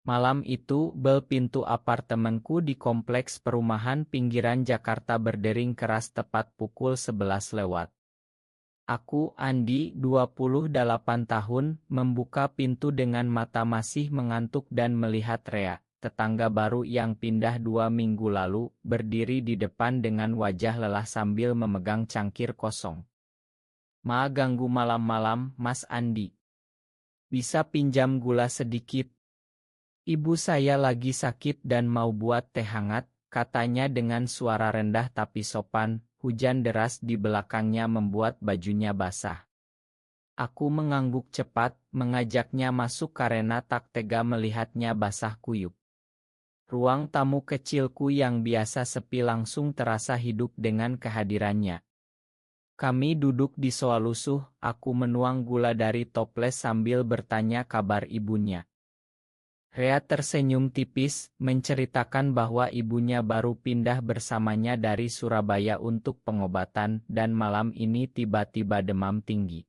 Malam itu, bel pintu apartemenku di kompleks perumahan pinggiran Jakarta berdering keras tepat pukul 11 lewat. Aku, Andi, 28 tahun, membuka pintu dengan mata masih mengantuk dan melihat Rea, tetangga baru yang pindah 2 minggu lalu, berdiri di depan dengan wajah lelah sambil memegang cangkir kosong. "Ma, ganggu malam-malam, Mas Andi. Bisa pinjam gula sedikit? Ibu saya lagi sakit dan mau buat teh hangat," katanya dengan suara rendah tapi sopan. Hujan deras di belakangnya membuat bajunya basah. Aku mengangguk cepat, mengajaknya masuk karena tak tega melihatnya basah kuyup. Ruang tamu kecilku yang biasa sepi langsung terasa hidup dengan kehadirannya. Kami duduk di sofa lusuh, aku menuang gula dari toples sambil bertanya kabar ibunya. Rea tersenyum tipis, menceritakan bahwa ibunya baru pindah bersamanya dari Surabaya untuk pengobatan dan malam ini tiba-tiba demam tinggi.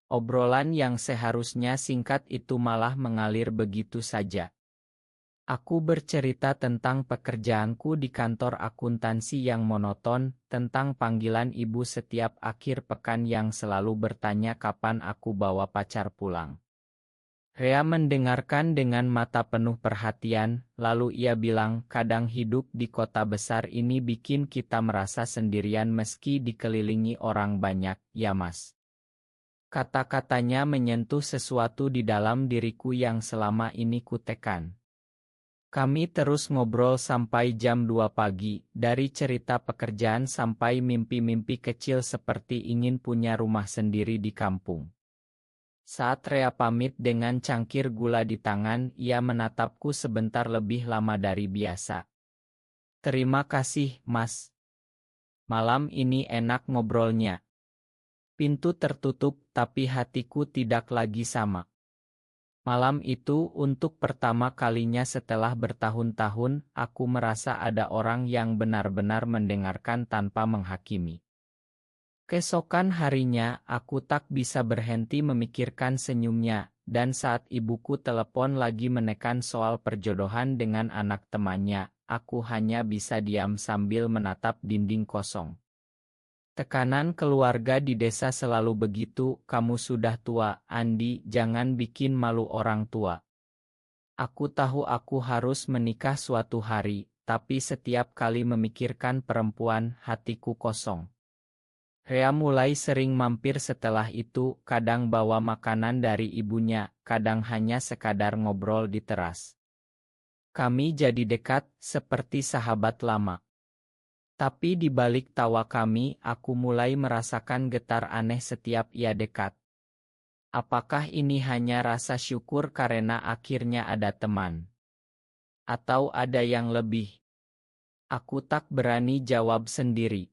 Obrolan yang seharusnya singkat itu malah mengalir begitu saja. Aku bercerita tentang pekerjaanku di kantor akuntansi yang monoton, tentang panggilan ibu setiap akhir pekan yang selalu bertanya kapan aku bawa pacar pulang. Rea mendengarkan dengan mata penuh perhatian, lalu ia bilang, "Kadang hidup di kota besar ini bikin kita merasa sendirian meski dikelilingi orang banyak, ya Mas." Kata-katanya menyentuh sesuatu di dalam diriku yang selama ini kutekan. Kami terus ngobrol sampai jam 2 pagi, dari cerita pekerjaan sampai mimpi-mimpi kecil seperti ingin punya rumah sendiri di kampung. Saat Rea pamit dengan cangkir gula di tangan, ia menatapku sebentar lebih lama dari biasa. "Terima kasih, Mas. Malam ini enak ngobrolnya." Pintu tertutup, tapi hatiku tidak lagi sama. Malam itu, untuk pertama kalinya setelah bertahun-tahun, aku merasa ada orang yang benar-benar mendengarkan tanpa menghakimi. Keesokan harinya, aku tak bisa berhenti memikirkan senyumnya, dan saat ibuku telepon lagi menekan soal perjodohan dengan anak temannya, aku hanya bisa diam sambil menatap dinding kosong. Tekanan keluarga di desa selalu begitu, "Kamu sudah tua, Andi, jangan bikin malu orang tua." Aku tahu aku harus menikah suatu hari, tapi setiap kali memikirkan perempuan, hatiku kosong. Rea mulai sering mampir setelah itu, kadang bawa makanan dari ibunya, kadang hanya sekadar ngobrol di teras. Kami jadi dekat, seperti sahabat lama. Tapi di balik tawa kami, aku mulai merasakan getar aneh setiap ia dekat. Apakah ini hanya rasa syukur karena akhirnya ada teman? Atau ada yang lebih? Aku tak berani jawab sendiri.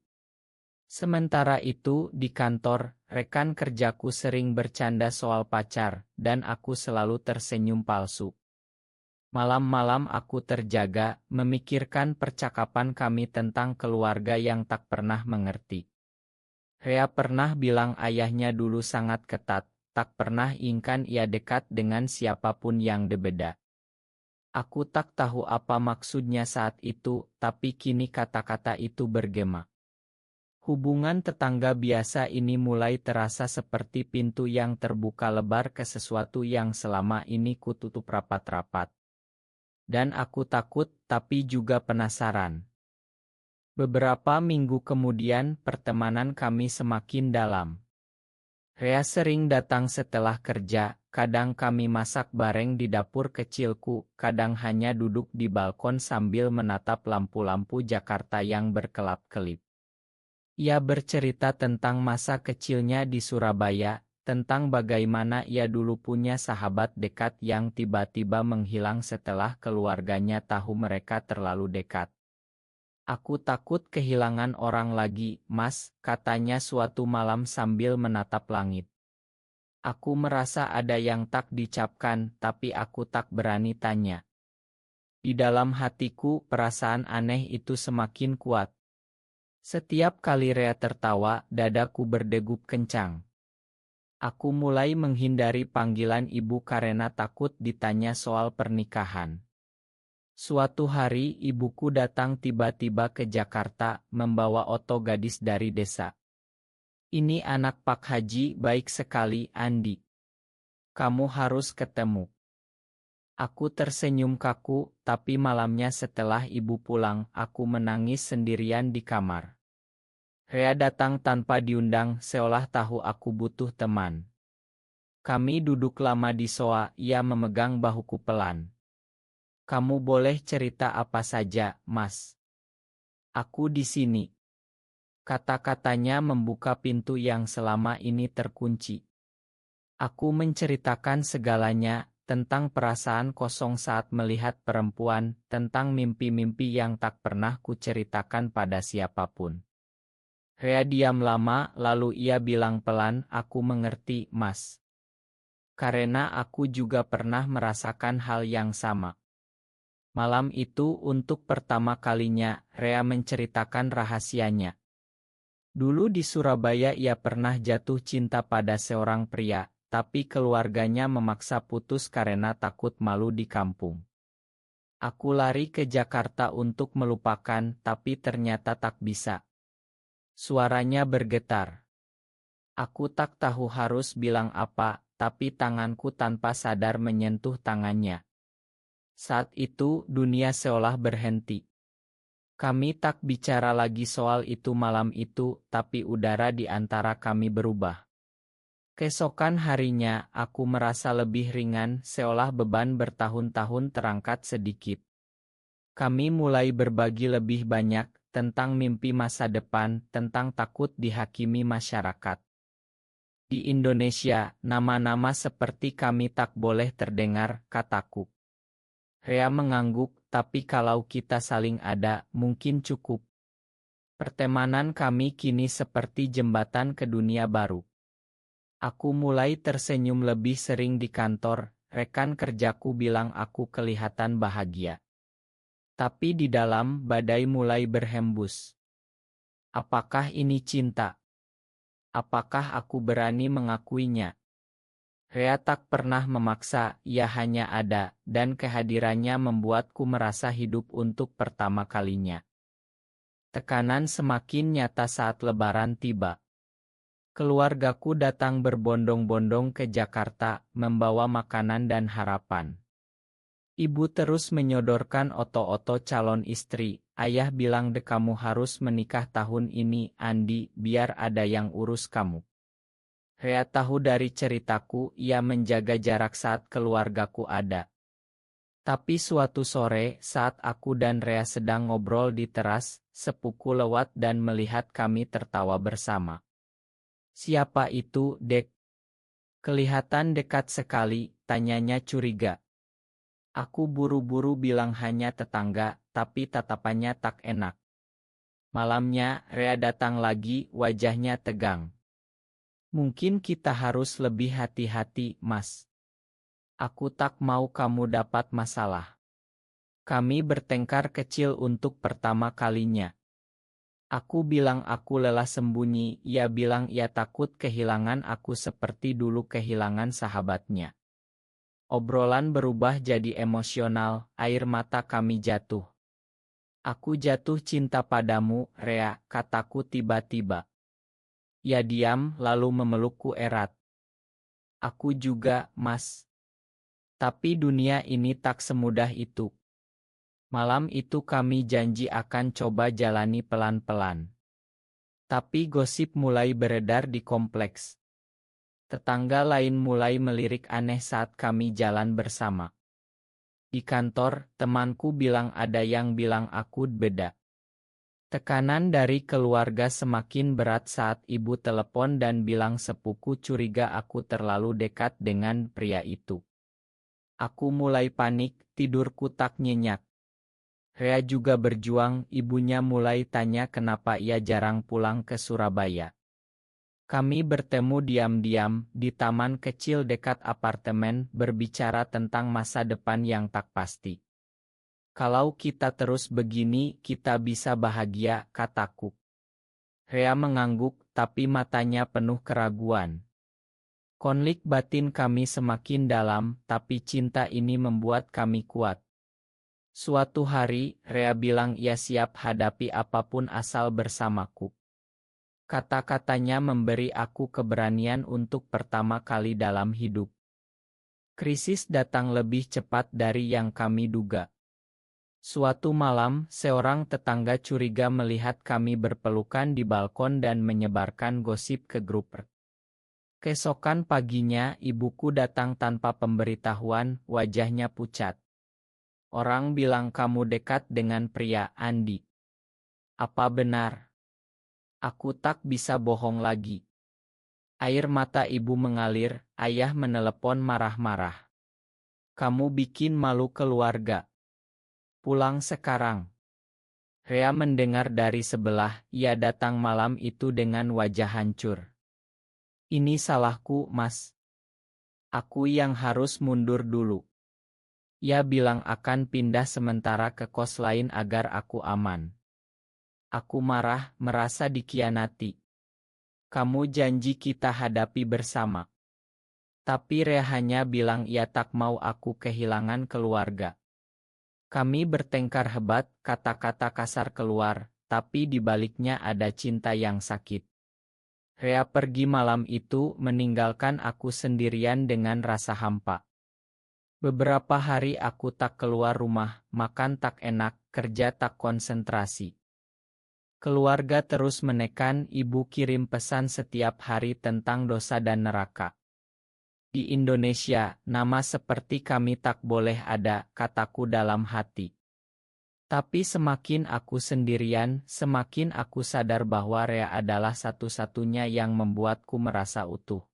Sementara itu, di kantor, rekan kerjaku sering bercanda soal pacar, dan aku selalu tersenyum palsu. Malam-malam aku terjaga, memikirkan percakapan kami tentang keluarga yang tak pernah mengerti. Rea pernah bilang ayahnya dulu sangat ketat, tak pernah ingin ia dekat dengan siapapun yang berbeda. Aku tak tahu apa maksudnya saat itu, tapi kini kata-kata itu bergema. Hubungan tetangga biasa ini mulai terasa seperti pintu yang terbuka lebar ke sesuatu yang selama ini kututup rapat-rapat. Dan aku takut, tapi juga penasaran. Beberapa minggu kemudian, pertemanan kami semakin dalam. Rea sering datang setelah kerja, kadang kami masak bareng di dapur kecilku, kadang hanya duduk di balkon sambil menatap lampu-lampu Jakarta yang berkelap-kelip. Ia bercerita tentang masa kecilnya di Surabaya, tentang bagaimana ia dulu punya sahabat dekat yang tiba-tiba menghilang setelah keluarganya tahu mereka terlalu dekat. "Aku takut kehilangan orang lagi, Mas," katanya suatu malam sambil menatap langit. Aku merasa ada yang tak dicapkan, tapi aku tak berani tanya. Di dalam hatiku, perasaan aneh itu semakin kuat. Setiap kali Rea tertawa, dadaku berdegup kencang. Aku mulai menghindari panggilan ibu karena takut ditanya soal pernikahan. Suatu hari ibuku datang tiba-tiba ke Jakarta membawa oto gadis dari desa. Ini anak Pak Haji baik sekali, Andi. Kamu harus ketemu. Aku tersenyum kaku, tapi malamnya setelah ibu pulang, aku menangis sendirian di kamar. Rea datang tanpa diundang, seolah tahu aku butuh teman. Kami duduk lama di soa, ia memegang bahuku pelan. Kamu boleh cerita apa saja, Mas. Aku di sini. Kata-katanya membuka pintu yang selama ini terkunci. Aku menceritakan segalanya, tentang perasaan kosong saat melihat perempuan, tentang mimpi-mimpi yang tak pernah kuceritakan pada siapapun. Rea diam lama, lalu ia bilang pelan, aku mengerti, Mas. Karena aku juga pernah merasakan hal yang sama. Malam itu untuk pertama kalinya, Rea menceritakan rahasianya. Dulu di Surabaya ia pernah jatuh cinta pada seorang pria, tapi keluarganya memaksa putus karena takut malu di kampung. Aku lari ke Jakarta untuk melupakan, tapi ternyata tak bisa. Suaranya bergetar. Aku tak tahu harus bilang apa, tapi tanganku tanpa sadar menyentuh tangannya. Saat itu, dunia seolah berhenti. Kami tak bicara lagi soal itu malam itu, tapi udara di antara kami berubah. Keesokan harinya, aku merasa lebih ringan, seolah beban bertahun-tahun terangkat sedikit. Kami mulai berbagi lebih banyak, tentang mimpi masa depan, tentang takut dihakimi masyarakat. Di Indonesia, nama-nama seperti kami tak boleh terdengar, kataku. Rea mengangguk, tapi kalau kita saling ada, mungkin cukup. Pertemanan kami kini seperti jembatan ke dunia baru. Aku mulai tersenyum lebih sering di kantor, rekan kerjaku bilang aku kelihatan bahagia. Tapi di dalam, badai mulai berhembus. Apakah ini cinta? Apakah aku berani mengakuinya? Rea tak pernah memaksa, ia hanya ada, dan kehadirannya membuatku merasa hidup untuk pertama kalinya. Tekanan semakin nyata saat Lebaran tiba. Keluargaku datang berbondong-bondong ke Jakarta, membawa makanan dan harapan. Ibu terus menyodorkan oto-oto calon istri. Ayah bilang kamu harus menikah tahun ini, Andi, biar ada yang urus kamu. Rea tahu dari ceritaku, ia menjaga jarak saat keluargaku ada. Tapi suatu sore, saat aku dan Rea sedang ngobrol di teras, sepupu lewat dan melihat kami tertawa bersama. Siapa itu, Dek? Kelihatan dekat sekali, tanyanya curiga. Aku buru-buru bilang hanya tetangga, tapi tatapannya tak enak. Malamnya, Rea datang lagi, wajahnya tegang. Mungkin kita harus lebih hati-hati, Mas. Aku tak mau kamu dapat masalah. Kami bertengkar kecil untuk pertama kalinya. Aku bilang aku lelah sembunyi, ia bilang ia takut kehilangan aku seperti dulu kehilangan sahabatnya. Obrolan berubah jadi emosional, air mata kami jatuh. Aku jatuh cinta padamu, Rea, kataku tiba-tiba. Ia diam lalu memelukku erat. Aku juga, Mas. Tapi dunia ini tak semudah itu. Malam itu kami janji akan coba jalani pelan-pelan. Tapi gosip mulai beredar di kompleks. Tetangga lain mulai melirik aneh saat kami jalan bersama. Di kantor, temanku bilang ada yang bilang aku beda. Tekanan dari keluarga semakin berat saat ibu telepon dan bilang sepupu curiga aku terlalu dekat dengan pria itu. Aku mulai panik, tidurku tak nyenyak. Rea juga berjuang, ibunya mulai tanya kenapa ia jarang pulang ke Surabaya. Kami bertemu diam-diam di taman kecil dekat apartemen, berbicara tentang masa depan yang tak pasti. Kalau kita terus begini, kita bisa bahagia, kataku. Rea mengangguk, tapi matanya penuh keraguan. Konflik batin kami semakin dalam, tapi cinta ini membuat kami kuat. Suatu hari, Rea bilang ia siap hadapi apapun asal bersamaku. Kata-katanya memberi aku keberanian untuk pertama kali dalam hidup. Krisis datang lebih cepat dari yang kami duga. Suatu malam, seorang tetangga curiga melihat kami berpelukan di balkon dan menyebarkan gosip ke grup. Keesokan paginya, ibuku datang tanpa pemberitahuan, wajahnya pucat. Orang bilang kamu dekat dengan pria Andi. Apa benar? Aku tak bisa bohong lagi. Air mata ibu mengalir, ayah menelepon marah-marah. Kamu bikin malu keluarga. Pulang sekarang. Rea mendengar dari sebelah, ia datang malam itu dengan wajah hancur. Ini salahku, Mas. Aku yang harus mundur dulu. Ia bilang akan pindah sementara ke kos lain agar aku aman. Aku marah, merasa dikhianati. Kamu janji kita hadapi bersama. Tapi Rea hanya bilang ia tak mau aku kehilangan keluarga. Kami bertengkar hebat, kata-kata kasar keluar, tapi di baliknya ada cinta yang sakit. Rea pergi malam itu meninggalkan aku sendirian dengan rasa hampa. Beberapa hari aku tak keluar rumah, makan tak enak, kerja tak konsentrasi. Keluarga terus menekan, ibu kirim pesan setiap hari tentang dosa dan neraka. Di Indonesia, nama seperti kami tak boleh ada, kataku dalam hati. Tapi semakin aku sendirian, semakin aku sadar bahwa Rea adalah satu-satunya yang membuatku merasa utuh.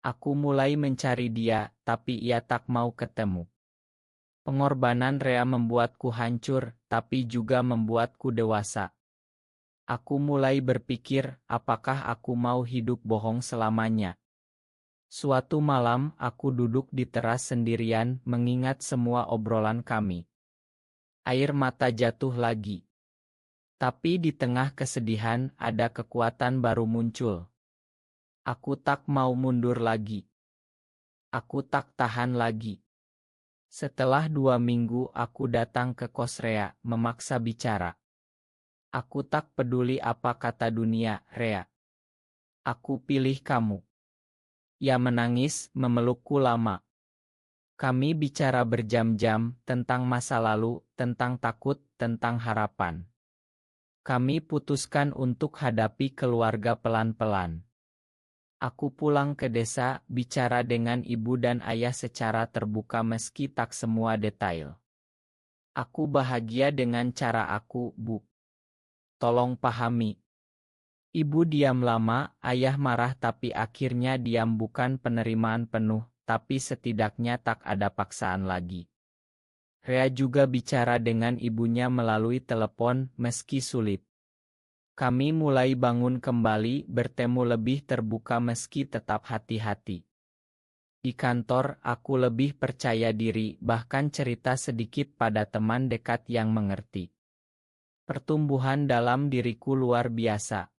Aku mulai mencari dia, tapi ia tak mau ketemu. Pengorbanan Rea membuatku hancur, tapi juga membuatku dewasa. Aku mulai berpikir, apakah aku mau hidup bohong selamanya? Suatu malam, aku duduk di teras sendirian, mengingat semua obrolan kami. Air mata jatuh lagi. Tapi di tengah kesedihan, ada kekuatan baru muncul. Aku tak mau mundur lagi. Aku tak tahan lagi. Setelah 2 minggu aku datang ke kos Rea, memaksa bicara. Aku tak peduli apa kata dunia, Rea. Aku pilih kamu. Ia menangis, memelukku lama. Kami bicara berjam-jam tentang masa lalu, tentang takut, tentang harapan. Kami putuskan untuk hadapi keluarga pelan-pelan. Aku pulang ke desa, bicara dengan ibu dan ayah secara terbuka meski tak semua detail. Aku bahagia dengan cara aku, Bu. Tolong pahami. Ibu diam lama, ayah marah tapi akhirnya diam bukan penerimaan penuh, tapi setidaknya tak ada paksaan lagi. Rea juga bicara dengan ibunya melalui telepon, meski sulit. Kami mulai bangun kembali, bertemu lebih terbuka meski tetap hati-hati. Di kantor, aku lebih percaya diri, bahkan cerita sedikit pada teman dekat yang mengerti. Pertumbuhan dalam diriku luar biasa.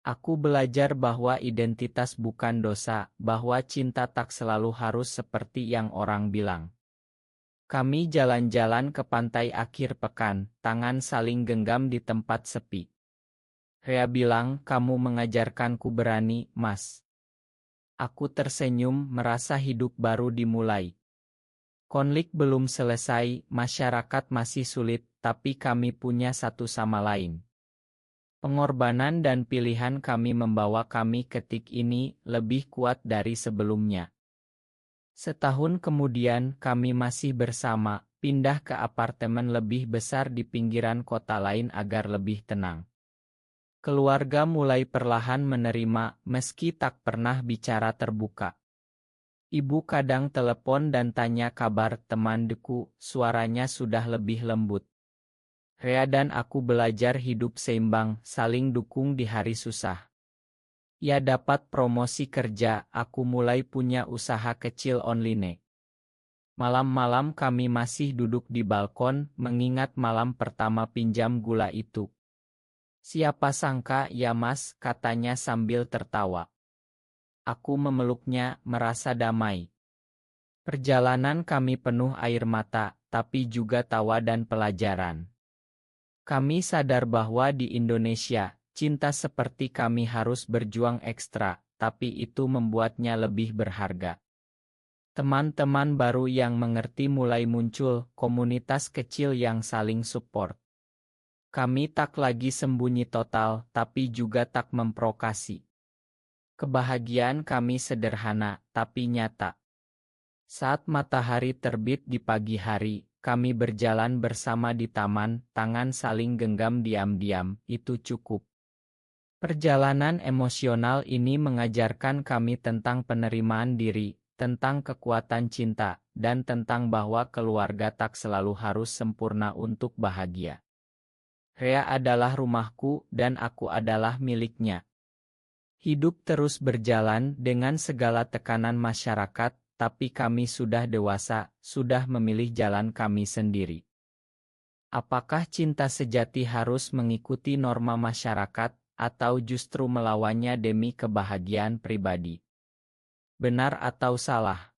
Aku belajar bahwa identitas bukan dosa, bahwa cinta tak selalu harus seperti yang orang bilang. Kami jalan-jalan ke pantai akhir pekan, tangan saling genggam di tempat sepi. Rea bilang, kamu mengajarkanku berani, Mas. Aku tersenyum, merasa hidup baru dimulai. Konflik belum selesai, masyarakat masih sulit, tapi kami punya satu sama lain. Pengorbanan dan pilihan kami membawa kami ke titik ini lebih kuat dari sebelumnya. Setahun kemudian kami masih bersama, pindah ke apartemen lebih besar di pinggiran kota lain agar lebih tenang. Keluarga mulai perlahan menerima, meski tak pernah bicara terbuka. Ibu kadang telepon dan tanya kabar teman deku, suaranya sudah lebih lembut. Rea dan aku belajar hidup seimbang, saling dukung di hari susah. Ia dapat promosi kerja, aku mulai punya usaha kecil online. Malam-malam kami masih duduk di balkon, mengingat malam pertama pinjam gula itu. Siapa sangka ya Mas, katanya sambil tertawa. Aku memeluknya, merasa damai. Perjalanan kami penuh air mata, tapi juga tawa dan pelajaran. Kami sadar bahwa di Indonesia, cinta seperti kami harus berjuang ekstra, tapi itu membuatnya lebih berharga. Teman-teman baru yang mengerti mulai muncul, komunitas kecil yang saling support. Kami tak lagi sembunyi total, tapi juga tak memprovokasi. Kebahagiaan kami sederhana, tapi nyata. Saat matahari terbit di pagi hari, kami berjalan bersama di taman, tangan saling genggam diam-diam, itu cukup. Perjalanan emosional ini mengajarkan kami tentang penerimaan diri, tentang kekuatan cinta, dan tentang bahwa keluarga tak selalu harus sempurna untuk bahagia. Rea adalah rumahku dan aku adalah miliknya. Hidup terus berjalan dengan segala tekanan masyarakat, tapi kami sudah dewasa, sudah memilih jalan kami sendiri. Apakah cinta sejati harus mengikuti norma masyarakat, atau justru melawannya demi kebahagiaan pribadi? Benar atau salah?